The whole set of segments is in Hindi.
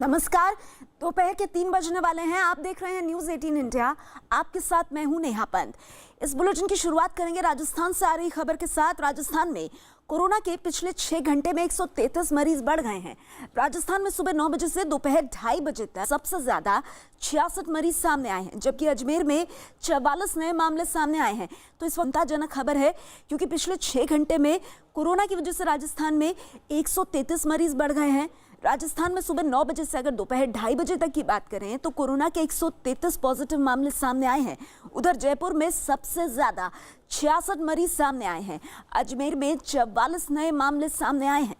नमस्कार। दोपहर के 3 बजने वाले हैं। आप देख रहे हैं न्यूज 18 इंडिया। आपके साथ मैं हूं नेहा पंत। इस बुलेटिन की शुरुआत करेंगे राजस्थान से आ रही खबर के साथ। राजस्थान में कोरोना के पिछले 6 घंटे में 133 मरीज बढ़ गए हैं। राजस्थान में सुबह 9 बजे से दोपहर 2:30 बजे तक सबसे ज्यादा 66 मरीज सामने आए हैं, जबकि अजमेर में 44 नए मामले सामने आए हैं। तो इस चिंताजनक खबर है, क्योंकि पिछले 6 घंटे में कोरोना की वजह से राजस्थान में 133 मरीज बढ़ गए हैं। राजस्थान में सुबह 9 बजे से अगर दोपहर 2:30 बजे तक की बात करें तो कोरोना के 133 पॉजिटिव मामले सामने आए हैं। उधर जयपुर में सबसे ज्यादा 66 मरीज सामने आए हैं। अजमेर में 44 नए मामले सामने आए हैं।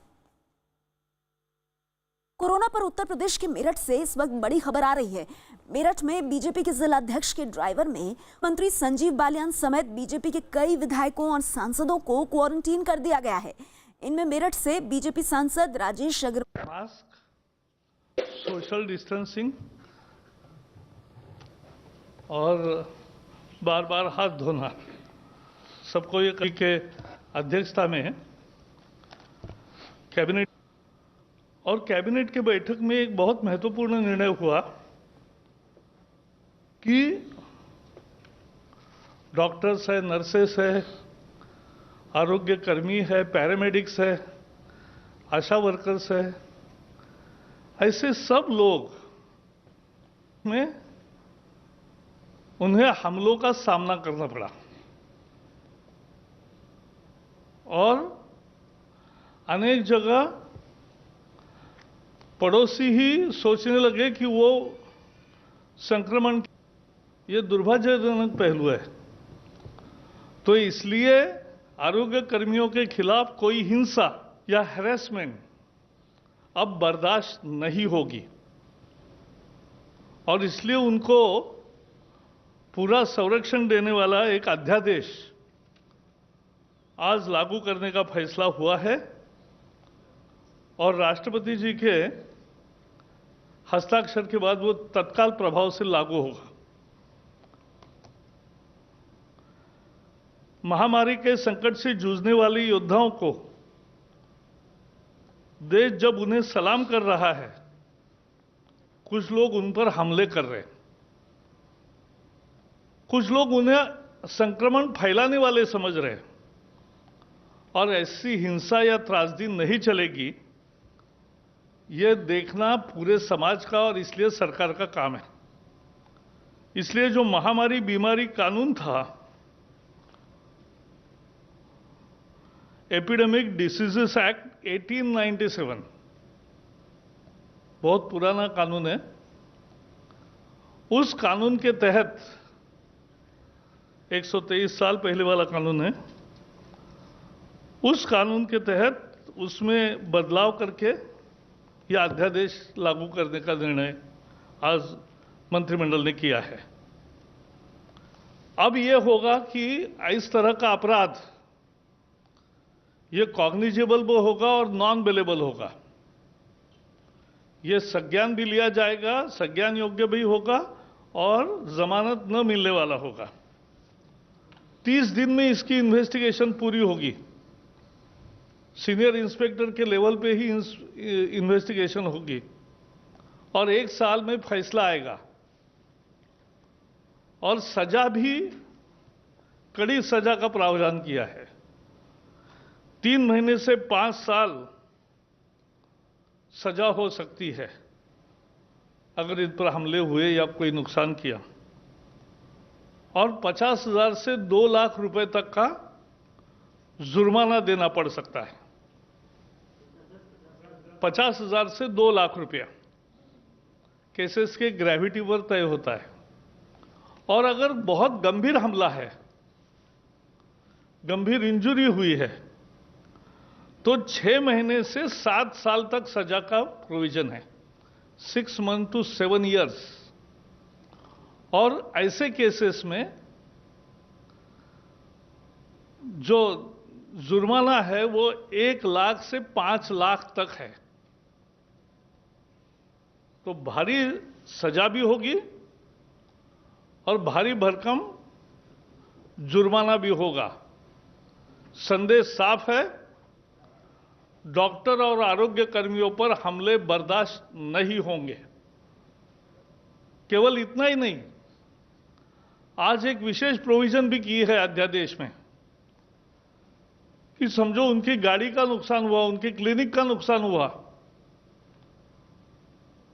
कोरोना पर उत्तर प्रदेश के मेरठ से इस वक्त बड़ी खबर आ रही है। मेरठ में बीजेपी के जिला अध्यक्ष के ड्राइवर में मंत्री संजीव बालियान समेत बीजेपी के कई विधायकों और सांसदों को क्वारंटीन कर दिया गया है। इनमें मेरठ से बीजेपी सांसद Rajesh Agarwal, mask, social distancing और बार बार हाथ धोना, सबको ये के अध्यक्षता में कैबिनेट के बैठक में एक बहुत महत्वपूर्ण निर्णय हुआ कि डॉक्टर्स है, नर्सेस है, आरोग्य कर्मी है, पैरामेडिक्स है, आशा वर्कर्स है, ऐसे सब लोग में उन्हें हमलों का सामना करना पड़ा और अनेक जगह पड़ोसी ही सोचने लगे कि वो संक्रमण, ये दुर्भाग्यजनक पहलू है। तो इसलिए आरोग्य कर्मियों के खिलाफ कोई हिंसा या हैरेसमेंट अब बर्दाश्त नहीं होगी और इसलिए उनको पूरा संरक्षण देने वाला एक अध्यादेश आज लागू करने का फैसला हुआ है और राष्ट्रपति जी के हस्ताक्षर के बाद वो तत्काल प्रभाव से लागू होगा। महामारी के संकट से जूझने वाले योद्धाओं को देश जब उन्हें सलाम कर रहा है, कुछ लोग उन पर हमले कर रहे हैं, कुछ लोग उन्हें संक्रमण फैलाने वाले समझ रहे हैं और ऐसी हिंसा या त्रासदी नहीं चलेगी, यह देखना पूरे समाज का और इसलिए सरकार का काम है। इसलिए जो महामारी बीमारी कानून था, एपिडेमिक डिसीजेस एक्ट 1897, बहुत पुराना कानून है। उस कानून के तहत 123 साल पहले वाला कानून है। उस कानून के तहत उसमें बदलाव करके यह अध्यादेश लागू करने का निर्णय आज मंत्रिमंडल ने किया है। अब यह होगा कि इस तरह का अपराध ये कॉग्निजेबल भी होगा और नॉन बेलेबल होगा। ये संज्ञान भी लिया जाएगा, संज्ञान योग्य भी होगा और जमानत न मिलने वाला होगा। 30 दिन में इसकी इन्वेस्टिगेशन पूरी होगी। सीनियर इंस्पेक्टर के लेवल पे ही इन्वेस्टिगेशन होगी और 1 साल में फैसला आएगा और सजा भी कड़ी सजा का प्रावधान किया है। 3 महीने से 5 साल सजा हो सकती है अगर इन पर हमले हुए या कोई नुकसान किया, और 50,000 से 2 लाख रुपए तक का जुर्माना देना पड़ सकता है। 50,000 से 2 लाख रुपया केसेस के ग्रेविटी पर तय होता है। और अगर बहुत गंभीर हमला है, गंभीर इंजरी हुई है, तो 6 महीने से 7 साल तक सजा का प्रोविजन है, 6 मंथ टू 7 इयर्स। और ऐसे केसेस में जो जुर्माना है वो 1 लाख से 5 लाख तक है। तो भारी सजा भी होगी और भारी भरकम जुर्माना भी होगा। संदेश साफ है, डॉक्टर और आरोग्य कर्मियों पर हमले बर्दाश्त नहीं होंगे। केवल इतना ही नहीं, आज एक विशेष प्रोविजन भी की है अध्यादेश में कि समझो उनकी गाड़ी का नुकसान हुआ, उनकी क्लिनिक का नुकसान हुआ,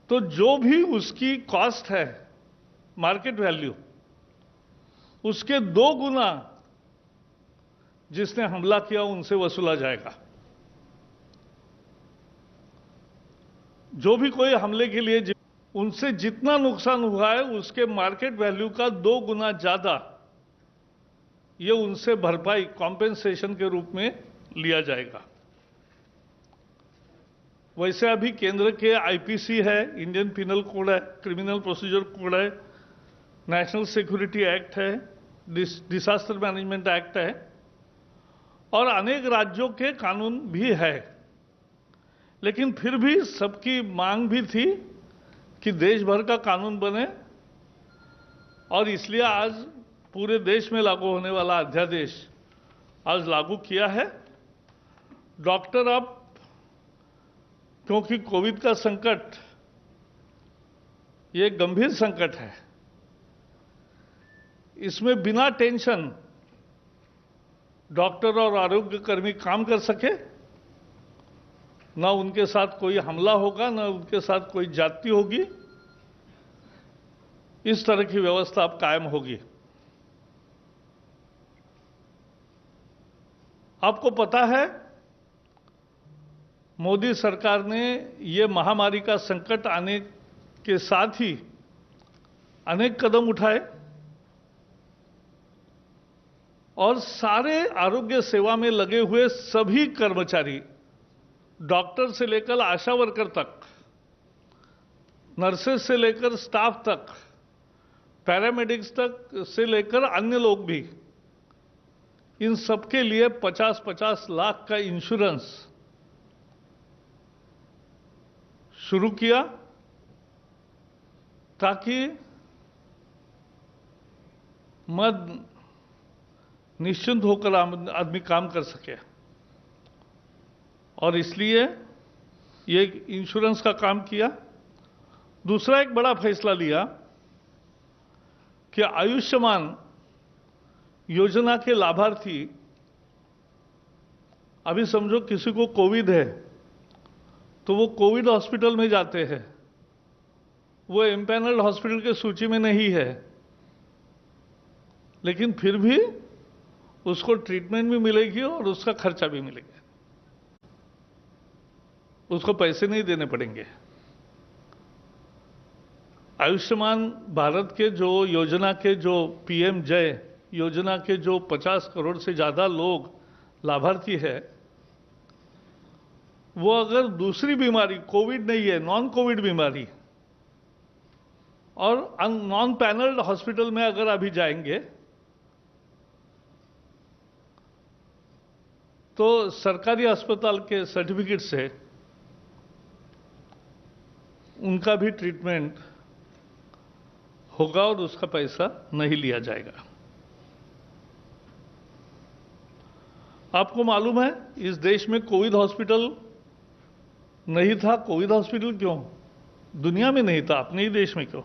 तो जो भी उसकी कॉस्ट है, मार्केट वैल्यू, उसके 2 गुना जिसने हमला किया उनसे वसूला जाएगा। जो भी कोई हमले के लिए उनसे जितना नुकसान हुआ है उसके मार्केट वैल्यू का 2 गुना ज्यादा ये उनसे भरपाई कॉम्पेंसेशन के रूप में लिया जाएगा। वैसे अभी केंद्र के आईपीसी है, इंडियन पिनल कोड है, क्रिमिनल प्रोसीजर कोड है, नेशनल सिक्योरिटी एक्ट है, डिजास्टर मैनेजमेंट एक्ट है और अनेक राज्यों के कानून भी है। लेकिन फिर भी सबकी मांग भी थी कि देश भर का कानून बने और इसलिए आज पूरे देश में लागू होने वाला अध्यादेश आज लागू किया है। डॉक्टर अब, क्योंकि कोविड का संकट ये गंभीर संकट है, इसमें बिना टेंशन डॉक्टर और आरोग्य कर्मी काम कर सके, ना उनके साथ कोई हमला होगा, ना उनके साथ कोई जाति होगी, इस तरह की व्यवस्था अब कायम होगी। आपको पता है मोदी सरकार ने ये महामारी का संकट आने के साथ ही अनेक कदम उठाए और सारे आरोग्य सेवा में लगे हुए सभी कर्मचारी, डॉक्टर से लेकर आशा वर्कर तक, नर्सेस से लेकर स्टाफ तक, पैरामेडिक्स तक से लेकर अन्य लोग भी, इन सबके लिए 50-50 लाख का इंश्योरेंस शुरू किया ताकि निश्चिंत होकर आदमी काम कर सके। और इसलिए ये इंश्योरेंस का काम किया। दूसरा एक बड़ा फैसला लिया कि आयुष्मान योजना के लाभार्थी, अभी समझो किसी को कोविड है तो वो कोविड हॉस्पिटल में जाते हैं, वो एम्पैनल्ड हॉस्पिटल के सूची में नहीं है, लेकिन फिर भी उसको ट्रीटमेंट भी मिलेगी और उसका खर्चा भी मिलेगा, उसको पैसे नहीं देने पड़ेंगे। आयुष्मान भारत के जो योजना के जो पीएम जय योजना के जो 50 करोड़ से ज्यादा लोग लाभार्थी है, वो अगर दूसरी बीमारी, कोविड नहीं है, नॉन कोविड बीमारी और नॉन पैनल्ड हॉस्पिटल में अगर अभी जाएंगे तो सरकारी अस्पताल के सर्टिफिकेट से उनका भी ट्रीटमेंट होगा और उसका पैसा नहीं लिया जाएगा। आपको मालूम है इस देश में कोविड हॉस्पिटल नहीं था। कोविड हॉस्पिटल क्यों? दुनिया में नहीं था, अपने ही देश में क्यों?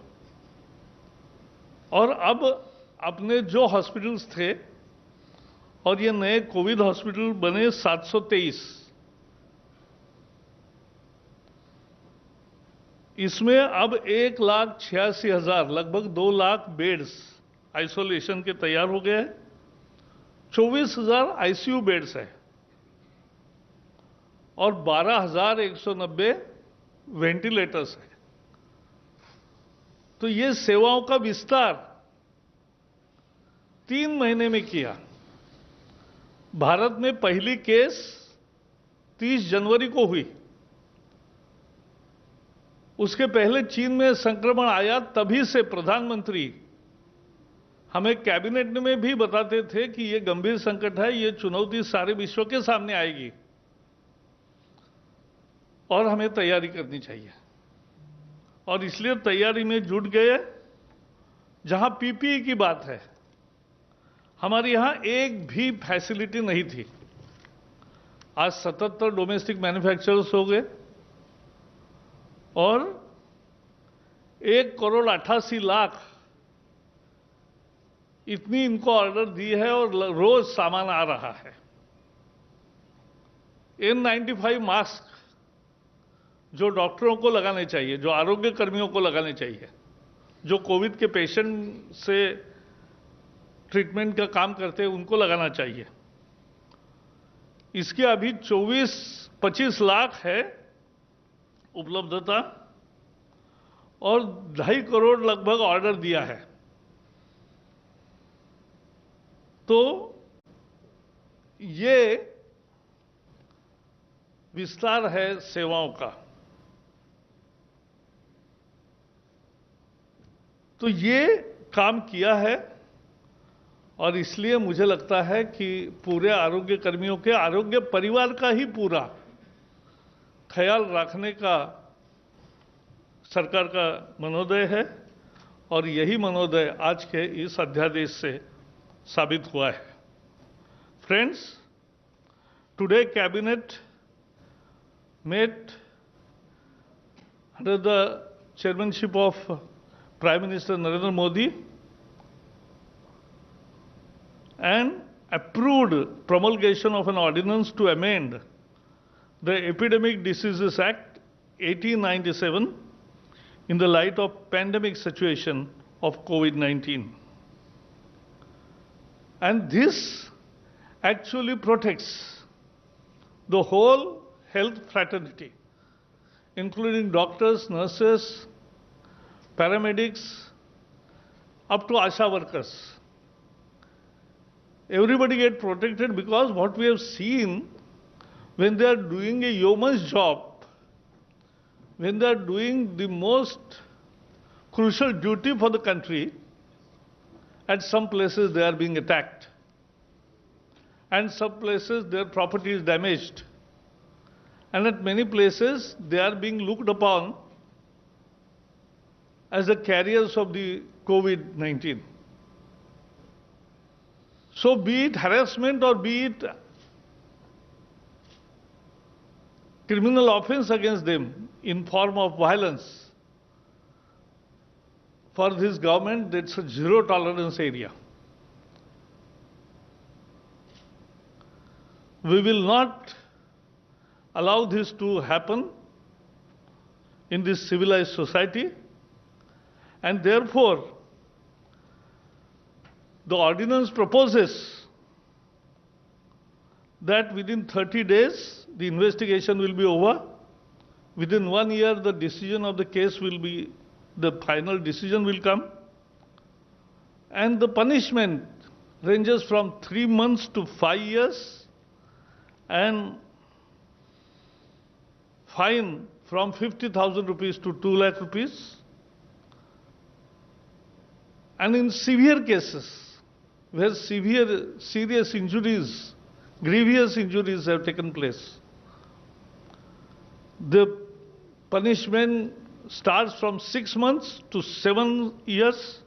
और अब अपने जो हॉस्पिटल्स थे और ये नए कोविड हॉस्पिटल बने 723, इसमें अब 1,86,000 लगभग 2 लाख बेड्स आइसोलेशन के तैयार हो गए हैं। 24,000 आईसीयू बेड्स है और 12,190 वेंटिलेटर्स है। तो ये सेवाओं का विस्तार 3 महीने में किया। भारत में पहली केस 30 जनवरी को हुई, उसके पहले चीन में संक्रमण आया, तभी से प्रधानमंत्री हमें कैबिनेट में भी बताते थे कि ये गंभीर संकट है, ये चुनौती सारे विश्व के सामने आएगी और हमें तैयारी करनी चाहिए। और इसलिए तैयारी में जुट गए। जहां पीपीई की बात है, हमारे यहां एक भी फैसिलिटी नहीं थी। आज 77 डोमेस्टिक मैन्युफैक्चरर्स हो गए और 1,88,00,000 इतनी इनको ऑर्डर दी है और रोज सामान आ रहा है। N95 मास्क जो डॉक्टरों को लगाने चाहिए, जो आरोग्य कर्मियों को लगाने चाहिए, जो कोविड के पेशेंट से ट्रीटमेंट का काम करते हैं उनको लगाना चाहिए, इसकी अभी 24-25 लाख है उपलब्धता और 2.5 करोड़ लगभग ऑर्डर दिया है। तो ये विस्तार है सेवाओं का। तो ये काम किया है और इसलिए मुझे लगता है कि पूरे आरोग्य कर्मियों के आरोग्य परिवार का ही पूरा ख्याल रखने का सरकार का मनोदय है और यही मनोदय आज के इस अध्यादेश से साबित हुआ है। Friends, today cabinet met under the chairmanship of Prime Minister Narendra Modi and approved promulgation of an ordinance to amend the Epidemic Diseases Act 1897 in the light of pandemic situation of COVID-19. And this actually protects the whole health fraternity, including doctors, nurses, paramedics, up to ASHA workers. Everybody get protected because what we have seen when they are doing a yeoman's job, when they are doing the most crucial duty for the country, at some places they are being attacked, and some places their property is damaged. And at many places, they are being looked upon as the carriers of the COVID-19. So be it harassment or be it criminal offense against them in form of violence, for this government, that's a zero tolerance area. We will not allow this to happen in this civilized society, and therefore the ordinance proposes that within 30 days the investigation will be over. Within 1 year the decision of the case will be, the final decision will come, and the punishment ranges from 3 months to 5 years and fine from 50,000 rupees to 2 lakh rupees. And in severe cases, where serious injuries, grievous injuries have taken place, the punishment starts from 6 months to 7 years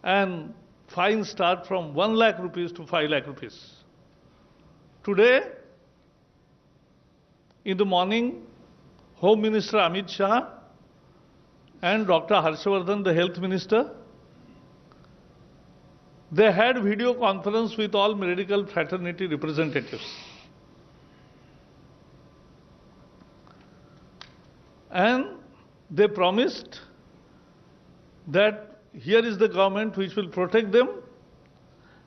and fines start from 1 lakh rupees to 5 lakh rupees. Today, in the morning, Home Minister Amit Shah and Dr. Harshvardhan, the Health Minister, they had video conference with all medical fraternity representatives. And they promised that here is the government which will protect them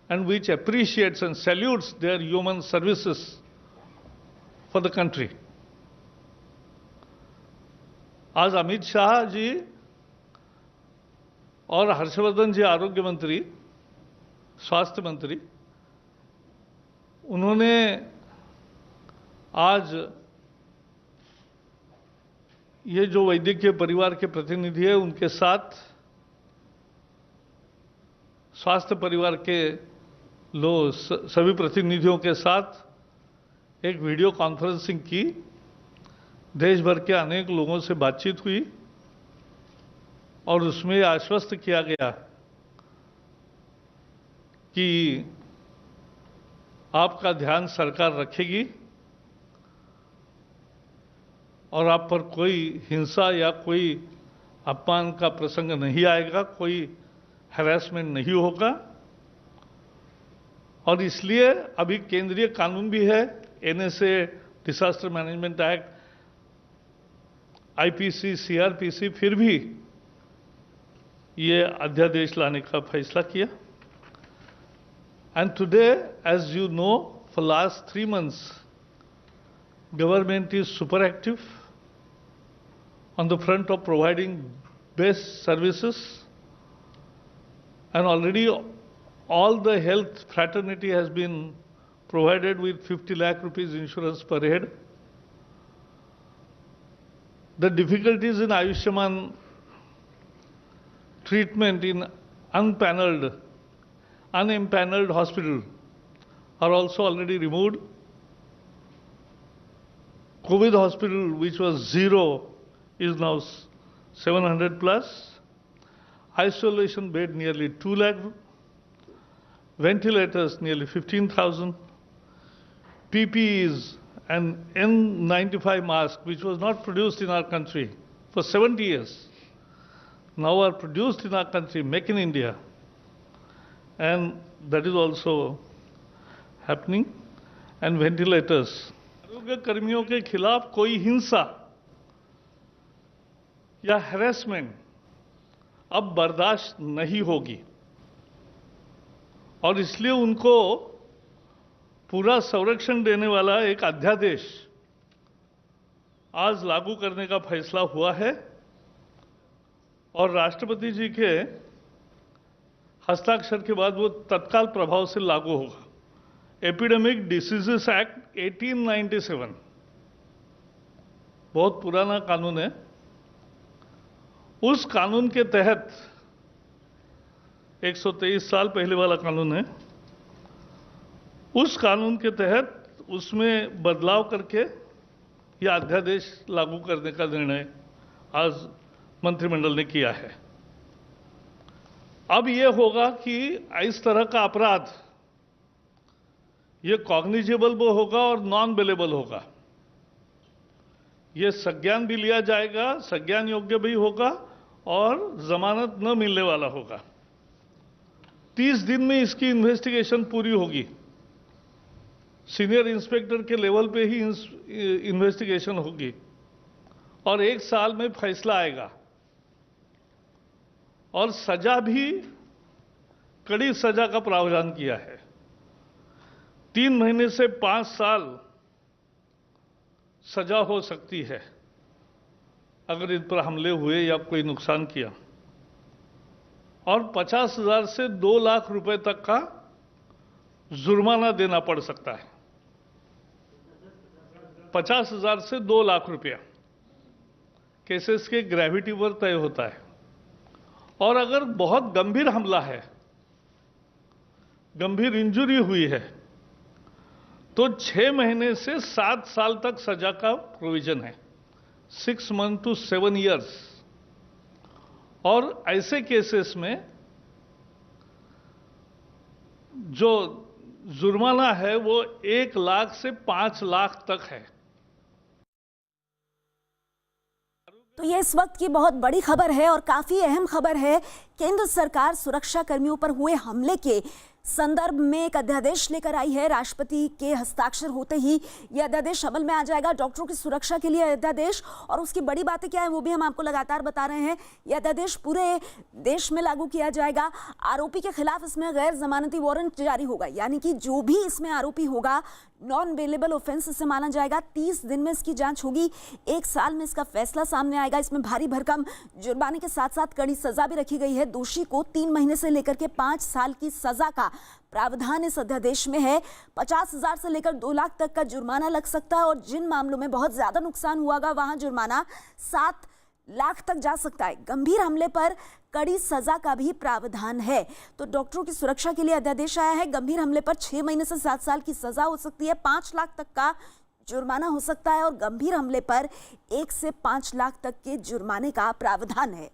and which appreciates and salutes their human services for the country. आज अमित शाह जी और हर्षवर्धन जी आरोग्य मंत्री, स्वास्थ्य मंत्री, उन्होंने आज ये जो वैद्यकीय परिवार के प्रतिनिधि है उनके साथ, स्वास्थ्य परिवार के सभी प्रतिनिधियों के साथ एक वीडियो कॉन्फ्रेंसिंग की। देश भर के अनेक लोगों से बातचीत हुई और उसमें आश्वस्त किया गया कि आपका ध्यान सरकार रखेगी और आप पर कोई हिंसा या कोई अपमान का प्रसंग नहीं आएगा, कोई हैरेसमेंट नहीं होगा। और इसलिए अभी केंद्रीय कानून भी है, NSA, disaster management act, IPC, CrPC, फिर भी ये अध्यादेश लाने का फैसला किया। And today, as you know, for last 3 months, government is super active on the front of providing best services, and already all the health fraternity has been provided with 50 lakh rupees insurance per head. The difficulties in Ayushman treatment in unimpaneled hospital are also already removed. COVID hospital, which was 0, is now 700 plus. Isolation bed nearly 2 lakh. Ventilators nearly 15,000. PPEs and N95 mask, which was not produced in our country for 70 years, now are produced in our country, make in India. And that is also happening. And ventilators. आरोग्य कर्मियों के खिलाफ कोई हिंसा या हैरेसमेंट अब बर्दाश्त नहीं होगी, और इसलिए उनको पूरा संरक्षण देने वाला एक अध्यादेश आज लागू करने का फैसला हुआ है, और राष्ट्रपति जी के हस्ताक्षर के बाद वो तत्काल प्रभाव से लागू होगा। एपिडेमिक डिसीजेस एक्ट 1897 बहुत पुराना कानून है। उस कानून के तहत 123 साल पहले वाला कानून है। उस कानून के तहत उसमें बदलाव करके यह अध्यादेश लागू करने का निर्णय आज मंत्रिमंडल ने किया है। अब यह होगा कि इस तरह का अपराध ये कॉग्निजेबल भी होगा और नॉन बेलेबल होगा। ये संज्ञान भी लिया जाएगा, संज्ञान योग्य भी होगा और जमानत न मिलने वाला होगा। 30 दिन में इसकी इन्वेस्टिगेशन पूरी होगी। सीनियर इंस्पेक्टर के लेवल पे ही इन्वेस्टिगेशन होगी और 1 साल में फैसला आएगा, और सजा भी कड़ी सजा का प्रावधान किया है। 3 महीने से 5 साल सजा हो सकती है अगर इन पर हमले हुए या कोई नुकसान किया, और 50,000 से 2 लाख रुपए तक का जुर्माना देना पड़ सकता है। 50,000 से 2 लाख रुपया केसेस के ग्रेविटी पर तय होता है। और अगर बहुत गंभीर हमला है, गंभीर इंजरी हुई है, तो 6 महीने से 7 साल तक सजा का प्रोविजन है, 6 months to 7 years। और ऐसे केसेस में जो जुर्माना है वो 1 लाख से 5 लाख तक है। तो ये इस वक्त की बहुत बड़ी खबर है और काफी अहम खबर है। केंद्र सरकार सुरक्षा कर्मियों पर हुए हमले के संदर्भ में एक अध्यादेश लेकर आई है। राष्ट्रपति के हस्ताक्षर होते ही यह अध्यादेश अमल में आ जाएगा। डॉक्टरों की सुरक्षा के लिए अध्यादेश, और उसकी बड़ी बातें क्या है वो भी हम आपको लगातार बता रहे हैं। यह अध्यादेश पूरे देश में लागू किया जाएगा। आरोपी के खिलाफ इसमें गैर जमानती वारंट जारी होगा, यानी कि जो भी इसमें आरोपी होगा नॉन बेलेबल ऑफेंस इसे माना जाएगा। 30 दिन में इसकी जांच होगी, 1 साल में इसका फैसला सामने आएगा। इसमें भारी भरकम जुर्माने के साथ साथ कड़ी सजा भी रखी गई है। दोषी को 3 महीने से लेकर के 5 साल की सजा का प्रावधान इस अध्यादेश में है। 50,000 से लेकर 2 लाख तक का जुर्माना लग सकता है, और जिन मामलों में बहुत ज्यादा नुकसान हुआगा वहां जुर्माना 7 लाख तक जा सकता है। गंभीर हमले पर कड़ी सजा का भी प्रावधान है। तो डॉक्टरों की सुरक्षा के लिए अध्यादेश आया है। गंभीर हमले पर 6 महीने से 7 साल की सजा हो सकती है, 5 लाख तक का जुर्माना हो सकता है, और गंभीर हमले पर 1 से 5 लाख तक के जुर्माने का प्रावधान है।